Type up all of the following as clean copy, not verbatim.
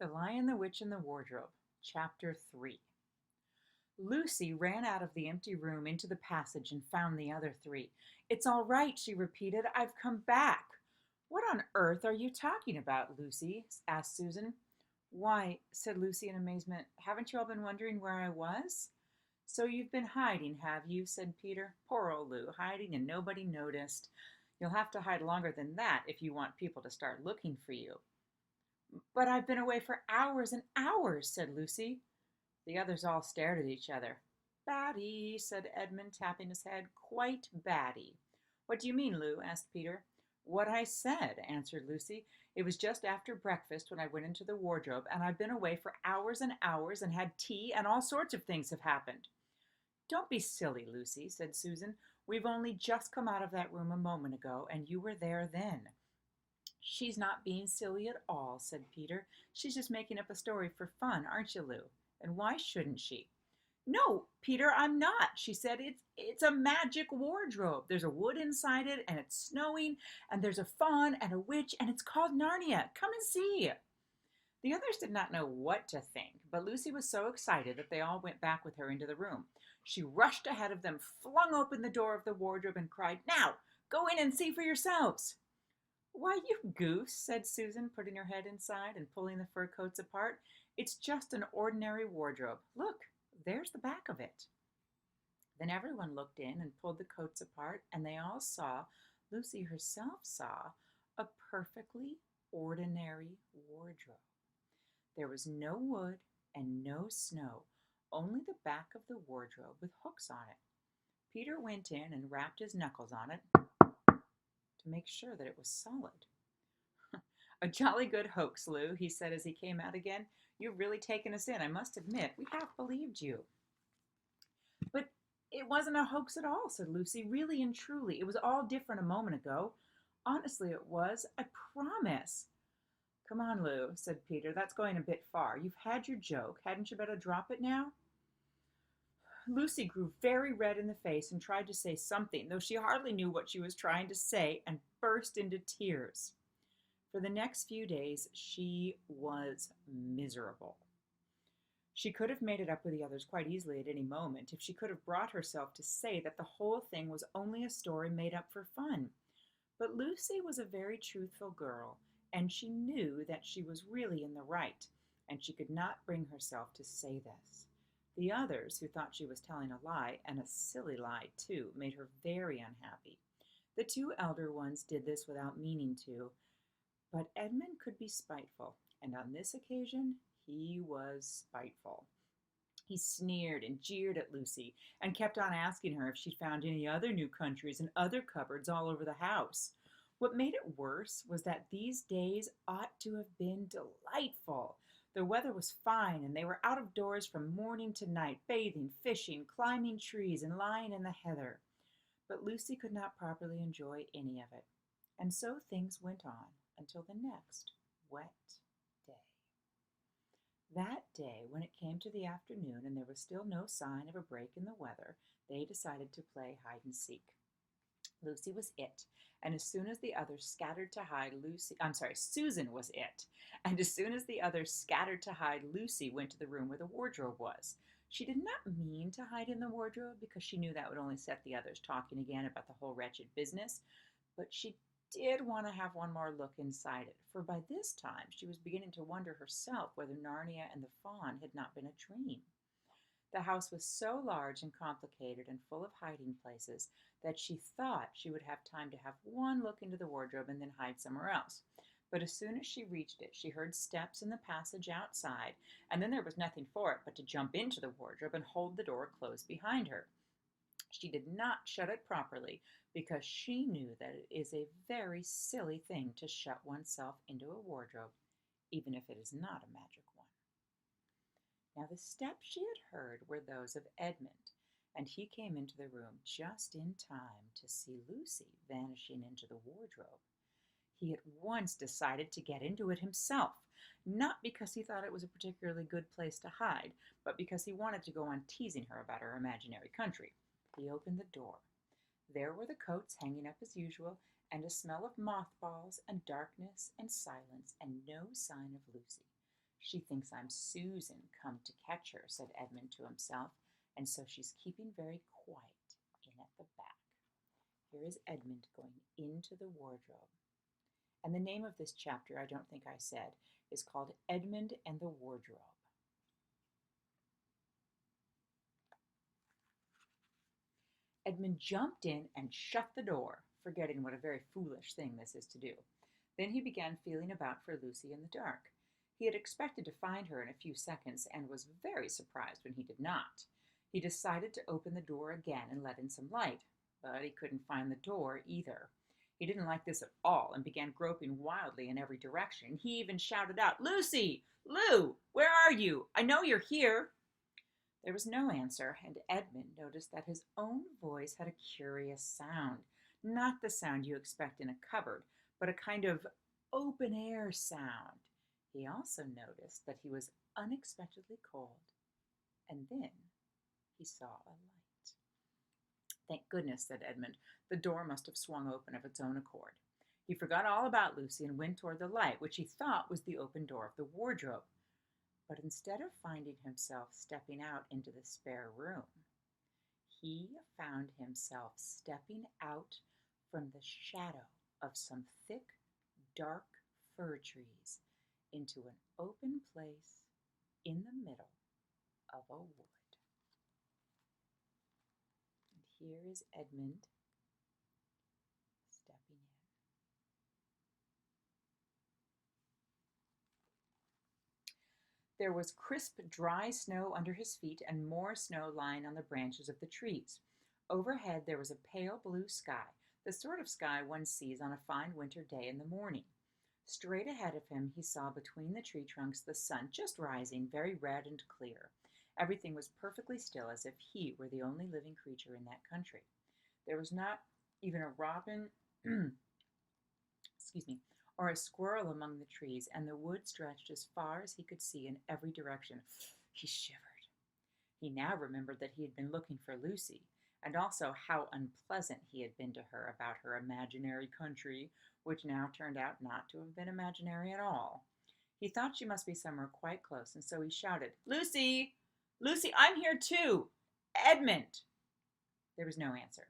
The Lion, the Witch, and the Wardrobe, Chapter 3. Lucy ran out of the empty room into the passage and found the other three. "It's all right," she repeated. "I've come back." "What on earth are you talking about, Lucy?" asked Susan. "Why," said Lucy in amazement, "haven't you all been wondering where I was?" "So you've been hiding, have you?" said Peter. "Poor old Lou, hiding and nobody noticed. You'll have to hide longer than that if you want people to start looking for you." "But I've been away for hours and hours," said Lucy. The others all stared at each other. "Batty," said Edmund, tapping his head. "Quite batty." "What do you mean, Lou?" asked Peter. "What I said," answered Lucy. "It was just after breakfast when I went into the wardrobe, and I've been away for hours and hours and had tea, and all sorts of things have happened." "Don't be silly, Lucy," said Susan. "We've only just come out of that room a moment ago, and you were there then." "She's not being silly at all," said Peter. "She's just making up a story for fun, aren't you, Lou? And why shouldn't she?" "No, Peter, I'm not," she said. It's a magic wardrobe. There's a wood inside it, and it's snowing, and there's a faun and a witch, and it's called Narnia. Come and see." The others did not know what to think, but Lucy was so excited that they all went back with her into the room. She rushed ahead of them, flung open the door of the wardrobe, and cried, "Now, go in and see for yourselves." "Why, you goose," said Susan, putting her head inside and pulling the fur coats apart. "It's just an ordinary wardrobe. Look, there's the back of it." Then everyone looked in and pulled the coats apart, and they all saw, Lucy herself saw, a perfectly ordinary wardrobe. There was no wood and no snow, only the back of the wardrobe with hooks on it. Peter went in and rapped his knuckles on it to make sure that it was solid. "A jolly good hoax, Lou," he said as he came out again. "You've really taken us in, I must admit. We half believed you." "But it wasn't a hoax at all," said Lucy. "Really and truly. It was all different a moment ago. Honestly, it was. I promise." "Come on, Lou," said Peter. "That's going a bit far. You've had your joke. Hadn't you better drop it now?" Lucy grew very red in the face and tried to say something, though she hardly knew what she was trying to say, and burst into tears. For the next few days, she was miserable. She could have made it up with the others quite easily at any moment if she could have brought herself to say that the whole thing was only a story made up for fun. But Lucy was a very truthful girl, and she knew that she was really in the right, and she could not bring herself to say this. The others, who thought she was telling a lie, and a silly lie too, made her very unhappy. The two elder ones did this without meaning to, but Edmund could be spiteful, and on this occasion he was spiteful. He sneered and jeered at Lucy and kept on asking her if she'd found any other new countries and other cupboards all over the house. What made it worse was that these days ought to have been delightful. The weather was fine, and they were out of doors from morning to night, bathing, fishing, climbing trees, and lying in the heather. But Lucy could not properly enjoy any of it. And so things went on until the next wet day. That day, when it came to the afternoon and there was still no sign of a break in the weather, they decided to play hide and seek. Lucy was it, and as soon as the others scattered to hide, Susan was it, and as soon as the others scattered to hide, Lucy went to the room where the wardrobe was. She did not mean to hide in the wardrobe because she knew that would only set the others talking again about the whole wretched business, but she did want to have one more look inside it, for by this time she was beginning to wonder herself whether Narnia and the faun had not been a dream. The house was so large and complicated and full of hiding places that she thought she would have time to have one look into the wardrobe and then hide somewhere else. But as soon as she reached it, she heard steps in the passage outside, and then there was nothing for it but to jump into the wardrobe and hold the door closed behind her. She did not shut it properly because she knew that it is a very silly thing to shut oneself into a wardrobe, even if it is not a magic one. Now the steps she had heard were those of Edmund, and he came into the room just in time to see Lucy vanishing into the wardrobe. He at once decided to get into it himself, not because he thought it was a particularly good place to hide, but because he wanted to go on teasing her about her imaginary country. He opened the door. There were the coats hanging up as usual, and a smell of mothballs and darkness and silence, and no sign of Lucy. She thinks I'm Susan come to catch her, said Edmund to himself, and so she's keeping very quiet in at the back. Here is Edmund going into the wardrobe. And the name of this chapter, I don't think I said, is called Edmund and the Wardrobe. Edmund jumped in and shut the door, forgetting what a very foolish thing this is to do. Then he began feeling about for Lucy in the dark. He had expected to find her in a few seconds and was very surprised when he did not. He decided to open the door again and let in some light, but he couldn't find the door either. He didn't like this at all and began groping wildly in every direction. He even shouted out, "Lucy! Lou! Where are you? I know you're here!" There was no answer, and Edmund noticed that his own voice had a curious sound. Not the sound you expect in a cupboard, but a kind of open-air sound. He also noticed that he was unexpectedly cold, and then he saw a light. "Thank goodness," said Edmund. "The door must have swung open of its own accord." He forgot all about Lucy and went toward the light, which he thought was the open door of the wardrobe. But instead of finding himself stepping out into the spare room, he found himself stepping out from the shadow of some thick, dark fir trees into an open place in the middle of a wood. And here is Edmund stepping in. There was crisp, dry snow under his feet and more snow lying on the branches of the trees. Overhead there was a pale blue sky, the sort of sky one sees on a fine winter day in the morning. Straight ahead of him he saw between the tree trunks the sun just rising, very red and clear. Everything was perfectly still, as if he were the only living creature in that country. There was not even a robin or a squirrel among the trees, and the wood stretched as far as he could see in every direction. He shivered. He now remembered that he had been looking for Lucy, and also how unpleasant he had been to her about her imaginary country, which now turned out not to have been imaginary at all. He thought she must be somewhere quite close, and so he shouted, "Lucy! Lucy, I'm here too! Edmund!" There was no answer.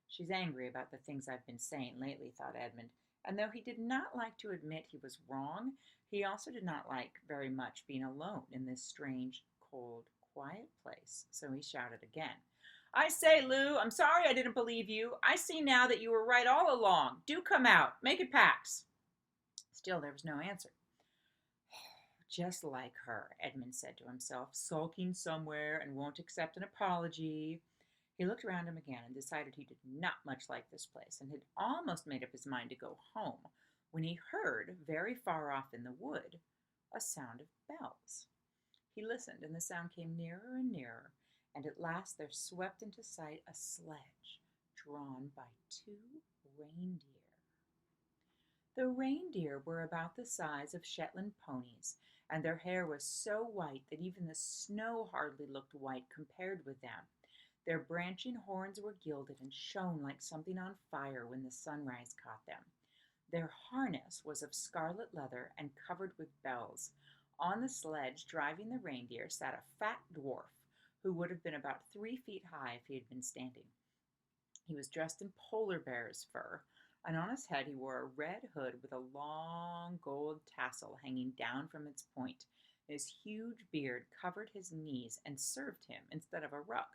"She's angry about the things I've been saying lately," thought Edmund, and though he did not like to admit he was wrong, he also did not like very much being alone in this strange, cold, quiet place, so he shouted again, "I say, Lou, I'm sorry I didn't believe you. I see now that you were right all along. Do come out. Make it pax." Still there was no answer. "Just like her," Edmund said to himself, "sulking somewhere and won't accept an apology." He looked around him again and decided he did not much like this place and had almost made up his mind to go home when he heard, very far off in the wood, a sound of bells. He listened, and the sound came nearer and nearer, and at last there swept into sight a sledge drawn by 2 reindeer. The reindeer were about the size of Shetland ponies, and their hair was so white that even the snow hardly looked white compared with them. Their branching horns were gilded and shone like something on fire when the sunrise caught them. Their harness was of scarlet leather and covered with bells. On the sledge, driving the reindeer, sat a fat dwarf who would have been about 3 feet high if he had been standing. He was dressed in polar bear's fur, and on his head he wore a red hood with a long gold tassel hanging down from its point. His huge beard covered his knees and served him instead of a rug.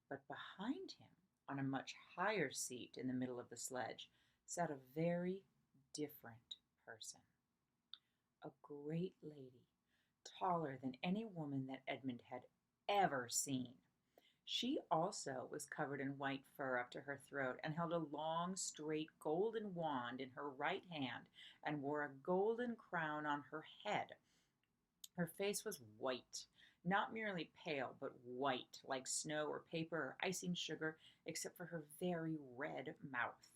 But behind him, on a much higher seat in the middle of the sledge, sat a very different person. A great lady, taller than any woman that Edmund had ever seen. She also was covered in white fur up to her throat and held a long, straight golden wand in her right hand and wore a golden crown on her head. Her face was white. Not merely pale, but white, like snow or paper or icing sugar, except for her very red mouth.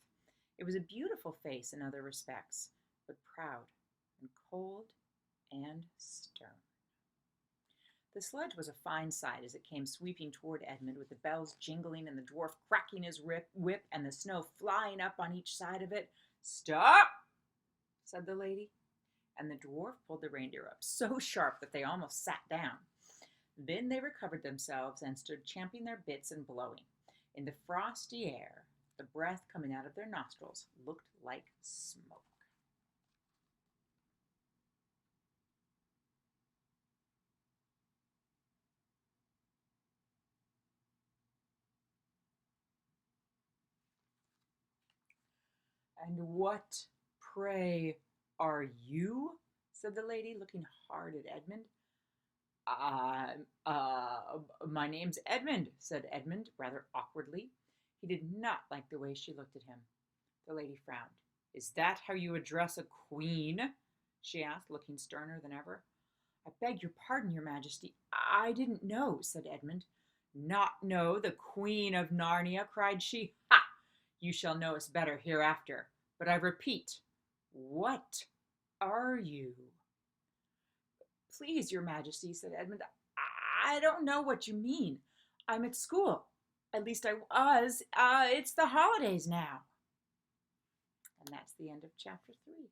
It was a beautiful face in other respects, but proud and cold and stern. The sledge was a fine sight as it came sweeping toward Edmund, with the bells jingling and the dwarf cracking his whip and the snow flying up on each side of it. "Stop!" said the lady. and the dwarf pulled the reindeer up so sharp that they almost sat down. Then they recovered themselves and stood champing their bits and blowing. In the frosty air, the breath coming out of their nostrils looked like smoke. "And what, pray, are you?" said the lady, looking hard at Edmund. My name's Edmund," said Edmund, rather awkwardly. He did not like the way she looked at him. The lady frowned. "Is that how you address a queen?" she asked, looking sterner than ever. "I beg your pardon, your majesty. I didn't know," said Edmund. "Not know the Queen of Narnia?" cried she. "Ha! You shall know us better hereafter. But I repeat, what are you?" "Please, your majesty," said Edmund, "I don't know what you mean. I'm at school. At least I was. It's the holidays now." And that's the end of chapter 3.